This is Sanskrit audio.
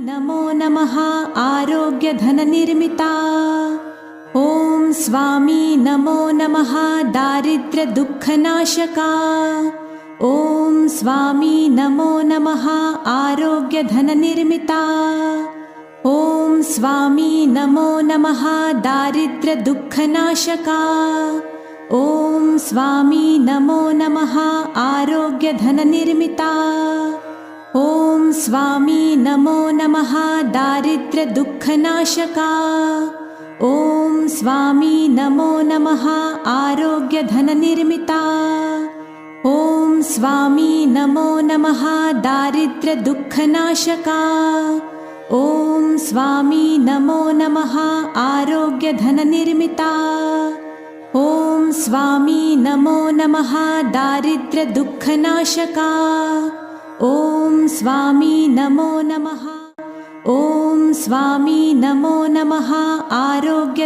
नमो नमः आरोग्यधननिर्मिता। ॐ स्वामी नमो नमः दारिद्र्यदुःखनाशका। ॐ स्वामी नमो नमः आरोग्यधननिर्मिता। ॐ स्वामी नमो नमः दारिद्र्यदुःखनाशका। ॐ स्वामी नमो नमः आरोग्यधननिर्मिता। ॐ स्वामी नमो नमः दारिद्र्यदुःखनाशका। ॐ स्वामी नमो नमः आरोग्यधननिर्मिता। ॐ स्वामी नमो नमः दारिद्र्यदुःखनाशका। ॐ स्वामी नमो नमः आरोग्यधननिर्मिता। ॐ स्वामी नमो नमः दारिद्र्यदुःखनाशका। ॐ स्वामी नमो नमः। ॐ स्वामी नमो नमः आरोग्य